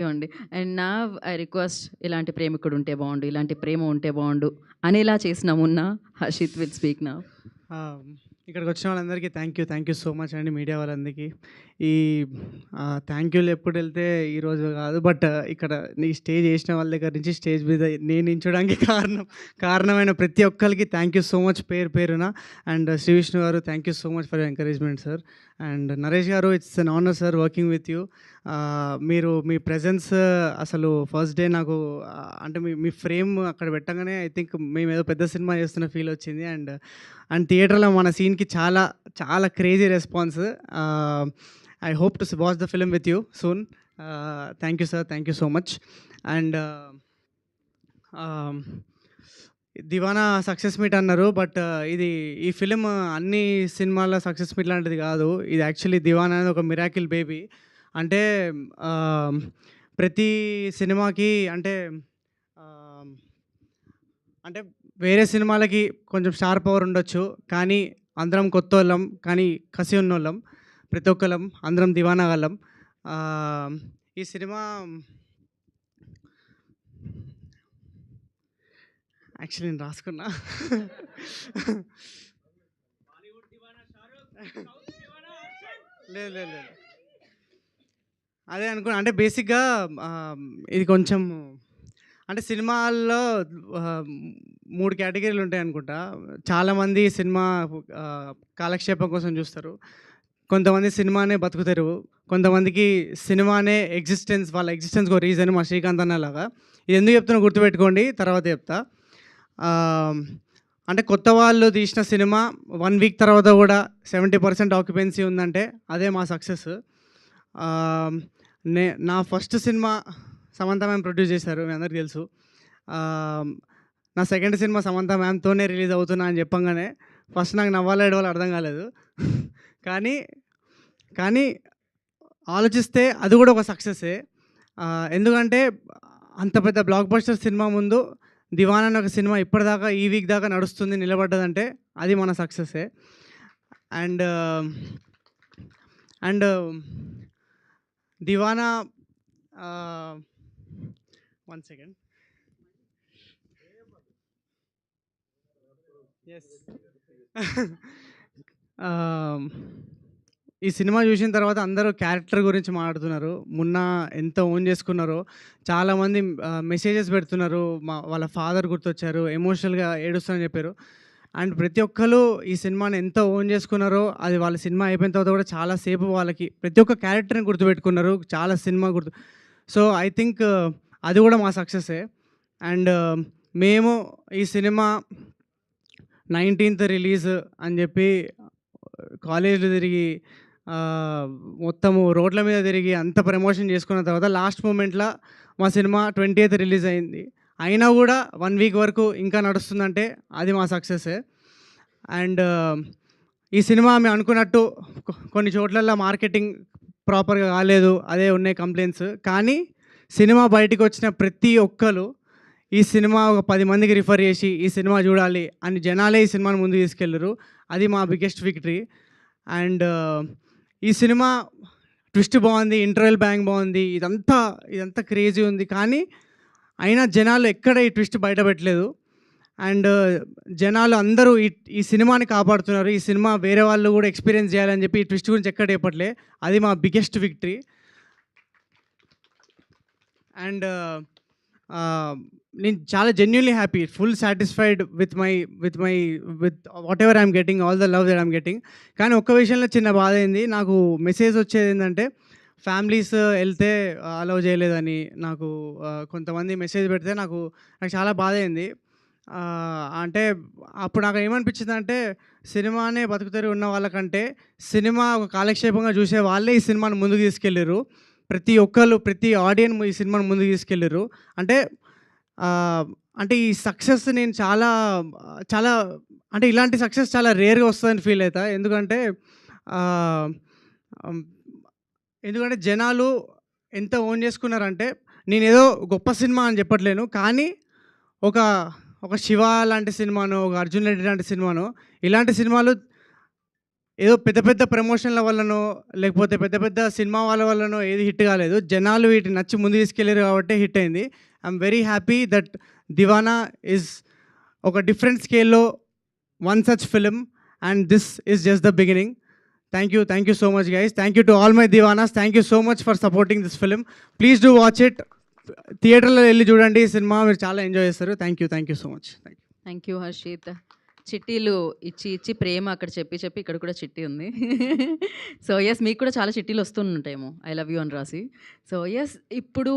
అండి. అండ్ నా I request ఇలాంటి ప్రేమికుడు ఉంటే బావుండు, ఇలాంటి ప్రేమ ఉంటే బావుండు అనేలా చేసిన Munna Harshit will speak now. ఇక్కడికొచ్చిన వాళ్ళందరికీ థ్యాంక్ యూ సో మచ్ అండి, మీడియా వాళ్ళందరికీ. ఈ థ్యాంక్ యూలు ఎప్పుడెళ్తే ఈరోజు కాదు, బట్ ఇక్కడ ఈ స్టేజ్ ఏసిన వాళ్ళ దగ్గర నుంచి స్టేజ్ మీద నేను నించోడానికి కారణమైన ప్రతి ఒక్కరికి థ్యాంక్ యూ సో మచ్ పేరు పేరున. అండ్ శ్రీ విష్ణు గారు, thank you so much for your encouragement sir. And Naresh గారు, it's an honour sir working with you. మీరు మీ ప్రెజెన్స్ అసలు ఫస్ట్ డే నాకు అంటే మీ ఫ్రేమ్ అక్కడ పెట్టగానే ఐ థింక్ మేము ఏదో పెద్ద సినిమా చేస్తున్న ఫీల్ వచ్చింది. అండ్ థియేటర్లో మన సీన్కి చాలా చాలా crazy response. I hope to watch the film with you soon. Thank you sir, thank you so much. And Deewana success meet అన్నారు, బట్ ఈ ఫిలిం అన్ని సినిమాల సక్సెస్ మీట్ లాంటిది కాదు. ఇది యాక్చువల్లీ దివానా అనేది ఒక మిరాకిల్ బేబీ. అంటే ప్రతి సినిమాకి అంటే అంటే వేరే సినిమాలకి కొంచెం స్టార్ పవర్ ఉండొచ్చు, కానీ అందరం కొత్తోళ్ళం, కానీ కసి ఉన్నోళ్ళం, ప్రతి ఒక్కళ్ళం అందరం దివానా వాళ్ళం. ఈ సినిమా యాక్చువల్లీ నేను రాసుకున్నా. లేదు లేదు లేదు, అదే అనుకున్నా. అంటే బేసిక్గా ఇది కొంచెం అంటే సినిమాల్లో 3 కేటగిరీలు ఉంటాయి అనుకుంటా. చాలామంది సినిమా కాలక్షేపం కోసం చూస్తారు, కొంతమంది సినిమానే బతుకుతారు, కొంతమందికి సినిమానే వాళ్ళ ఎగ్జిస్టెన్స్కి ఒక రీజన్. మా శ్రీకాంత్ అన్నలాగా. ఇది ఎందుకు చెప్తున్నా గుర్తుపెట్టుకోండి, తర్వాత చెప్తా. అంటే కొత్త వాళ్ళు తీసిన సినిమా 1 వీక్ తర్వాత కూడా 70% ఆక్యుపెన్సీ ఉందంటే అదే మా సక్సెస్. నా first cinema Samantha ma'am produce చేశారు, మీ అందరికీ తెలుసు. నా సెకండ్ సినిమా సమంత మ్యామ్తోనే రిలీజ్ అవుతున్నా అని చెప్పంగానే ఫస్ట్ నాకు నవ్వాలో ఏడవాలో అర్థం కాలేదు. కానీ ఆలోచిస్తే అది కూడా ఒక సక్సెస్సే. ఎందుకంటే అంత పెద్ద బ్లాక్ బస్టర్ సినిమా ముందు దివానా అనే ఒక సినిమా ఇప్పటిదాకా ఈ వీక్ దాకా నడుస్తుంది, నిలబడ్డదంటే అది మన సక్సెస్సే. And Deewana 1 second. ఎస్. ఈ సినిమా చూసిన తర్వాత అందరూ క్యారెక్టర్ గురించి మాట్లాడుతున్నారు. మొన్న ఎంత ఓన్ చేసుకున్నారో చాలామంది మెసేజెస్ పెడుతున్నారు. వాళ్ళ ఫాదర్ గుర్తొచ్చారు, ఎమోషనల్గా ఏడుస్తారని చెప్పారు. అండ్ ప్రతి ఒక్కరు ఈ సినిమాని ఎంత ఓన్ చేసుకున్నారో, అది వాళ్ళ సినిమా అయిపోయిన తర్వాత కూడా చాలాసేపు వాళ్ళకి ప్రతి ఒక్క క్యారెక్టర్ని గుర్తుపెట్టుకున్నారు, చాలా సినిమా సో ఐ థింక్ అది కూడా మా సక్సెస్సే. అండ్ మేము ఈ సినిమా 19th రిలీజ్ అని చెప్పి కాలేజీలో తిరిగి మొత్తము రోడ్ల మీద తిరిగి అంత ప్రమోషన్ చేసుకున్న తర్వాత లాస్ట్ మూమెంట్లో మా సినిమా 20th రిలీజ్ అయింది. అయినా కూడా 1 వీక్ వరకు ఇంకా నడుస్తుందంటే అది మా సక్సెస్సే. అండ్ ఈ సినిమా మేము అనుకున్నట్టు కొన్ని చోట్లల్లో మార్కెటింగ్ ప్రాపర్గా కాలేదు, అదే ఉన్నాయి కంప్లైంట్స్. కానీ సినిమా బయటకు వచ్చిన ప్రతి ఒక్కరు ఈ సినిమా ఒక 10 మందికి రిఫర్ చేసి ఈ సినిమా చూడాలి అని జనాలే ఈ సినిమాని ముందుకు తీసుకెళ్ళరు. అది మా బిగ్గెస్ట్ విక్టరీ. అండ్ ఈ సినిమా ట్విస్ట్ బాగుంది, ఇంటర్వెల్ బ్యాంగ్ బాగుంది, ఇదంతా క్రేజీ ఉంది, కానీ అయినా జనాలు ఎక్కడ ఈ ట్విస్ట్ బయట పెట్టలేదు. అండ్ జనాలు అందరూ ఈ సినిమాని కాపాడుతున్నారు. ఈ సినిమా వేరే వాళ్ళు కూడా ఎక్స్పీరియన్స్ చేయాలని చెప్పి ఈ ట్విస్ట్ గురించి ఎక్కడ చెప్పట్లే. అది మా బిగ్గెస్ట్ విక్టరీ. అండ్ నేను చాలా genuinely happy, full satisfied with what ever I'm getting, all the love that I'm getting. కానీ ఒక్క విషయంలో చిన్న బాధ అయింది. నాకు మెసేజ్ వచ్చేది ఏంటంటే ఫ్యామిలీస్ వెళ్తే అలౌ చేయలేదని నాకు కొంతమంది మెసేజ్ పెడితే నాకు చాలా బాధ అయింది. అంటే అప్పుడు నాకు ఏమనిపించింది అంటే, సినిమానే బతుకుతారు ఉన్న వాళ్ళకంటే సినిమా ఒక కాలక్షేపంగా చూసే వాళ్ళే ఈ సినిమాని ముందుకు తీసుకెళ్ళారు. ప్రతి ఆడియన్స్ ఈ సినిమాని ముందుకు తీసుకెళ్ళారు. అంటే ఈ సక్సెస్ నేను చాలా అంటే ఇలాంటి సక్సెస్ చాలా రేర్గా వస్తుందని ఫీల్ అవుతా. ఎందుకంటే జనాలు ఎంత ఓన్ చేసుకున్నారంటే, నేనేదో గొప్ప సినిమా అని చెప్పట్లేను, కానీ ఒక శివ లాంటి సినిమానో, ఒక అర్జున్ రెడ్డి లాంటి సినిమానో, ఇలాంటి సినిమాలు ఏదో పెద్ద పెద్ద ప్రమోషన్ల వల్లనో లేకపోతే పెద్ద పెద్ద సినిమా వాళ్ళ వల్లనో ఏది హిట్ కాలేదు. జనాలు వీటిని నచ్చి ముందు తీసుకెళ్ళారు కాబట్టి హిట్ అయింది. I'm very happy that Deewana is ఒక డిఫరెంట్ స్కేల్లో one such film and this is just the beginning. Thank you so much guys. Thank you to all my Deewanas. Thank you so much for supporting this film. Please do watch it. థియేటర్లో వెళ్ళి చూడండి ఈ సినిమా, మీరు చాలా enjoy చేస్తారు. Thank you so much. Thank you Harshit. చిట్టీలు ఇచ్చి ప్రేమ అక్కడ చెప్పి ఇక్కడ కూడా చిట్టి ఉంది. సో ఎస్, మీకు కూడా చాలా చిట్టీలు వస్తుంటాయేమో ఐ లవ్ యూ అని రాసి. సో ఎస్, ఇప్పుడు